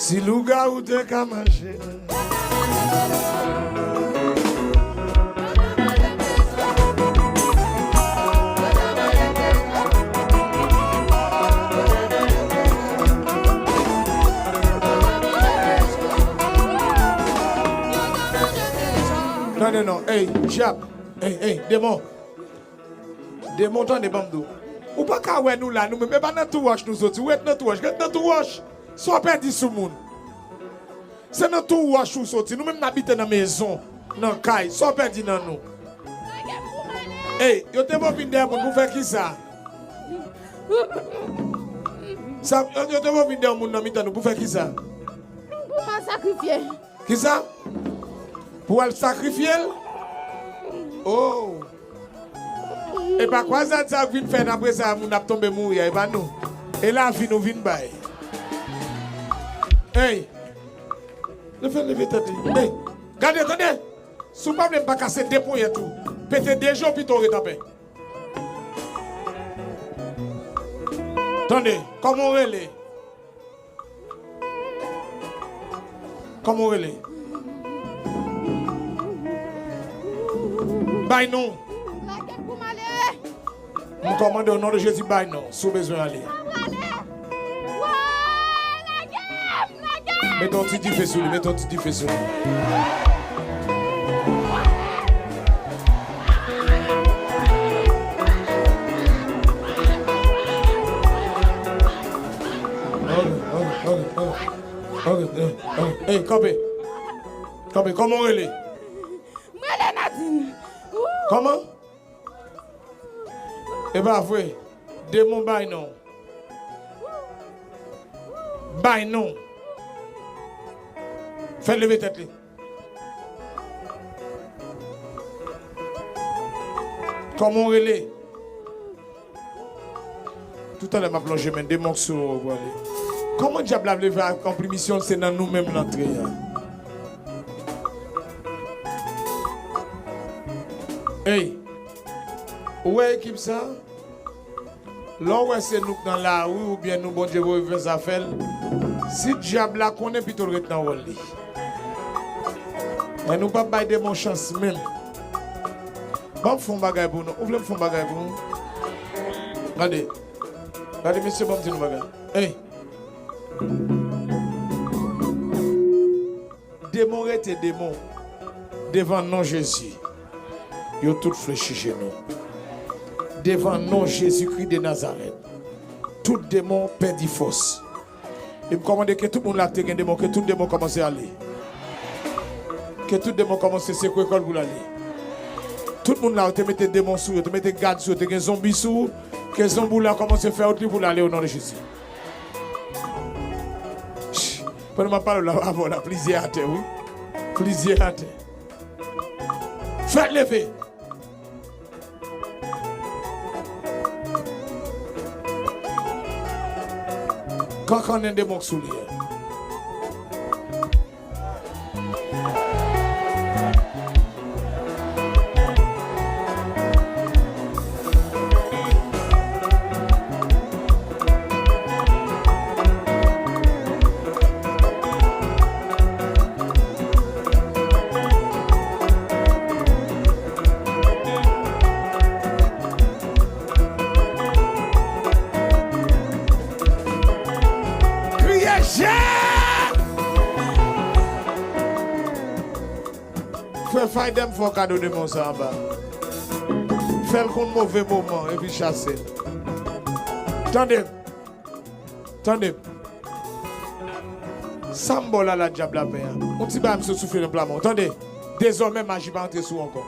Si louga ou te ka manger. Non. Hey, Jap. Hey, démon. Démon, t'en es bambou. Ou pas qu'à ouais nous là, nous même pas dans tout wash nous autres. Où est dans tout wash? Dans tout wash. Soit perdu sous monde. C'est dans tout wash nous sorti. Nous même habiter dans maison, dans caille. Soit perdu dans nous. Hey, yo te pas venir pour faire qui ça? Ça, yo te pas venir pour faire qui ça? Pour m'en sacrifier. Qui ça? Pour le sacrifier? Oh! Et pas quoi ça vient faire après ça, nous avons tombé mourir, et pas nous. Et là, nous venons bailler. Hey! Le fait lever tête. Hey! Regardez, attendez! Si vous ne pouvez pas casser des points et tout, peut-être des jours puis tu retapé. Attendez, comment on relève? Comment on relève? Bye non. Mon commande au nom de Jésus, bye non. Sous besoin d'aller. Mets ton petit feu sur lui, mets ton petit feu sur lui. Hey, Kobe, comment on est? Comment? Eh bien, vrai, démon bail non. Bail non. Fais lever tête. Comment on relève? Tout à l'heure, m'a plongé, mais démon sur. Comment diable a levé en mission, c'est dans nous-mêmes l'entrée. Hey, où est l'équipe ça? Là où c'est nous dans la rue ou bien nous, bon Dieu, vous faites ça faire. Si diable la connaît, plutôt le dans le lit. Mais nous ne pouvons pas de mon chance même. Bon, font bagay pour nous. Vous voulez faire bagay pour nous? Regardez. Regardez, monsieur, bon, dis nous bagay. Hey. Démon et démon devant non Jésus. Yo tout fléchi chez nous. Devant non Jésus-Christ de Nazareth. Tout démon perdit force. Il me commande que tout le monde l'a fait un démon, que tout démon commence à aller. Que tout démon commence à secouer l'école pour aller. Tout le monde là, te mette démon sous, te mette garde sous, te mette zombie sous, que zombie là commence à faire autre pour aller au nom de Jésus. Pendant ma parole là, avant la plaisir à terre, oui. Plaisir à terre. Faites lever. Quand on a des mots sous lui. Fais dem pour cadeau de mon samba. Fais le mauvais moment et puis chasser. Tendez. Sambo là la diable la paix. On t'y va me souffler le plat. Attendez. Désormais magie va entrer sous encore.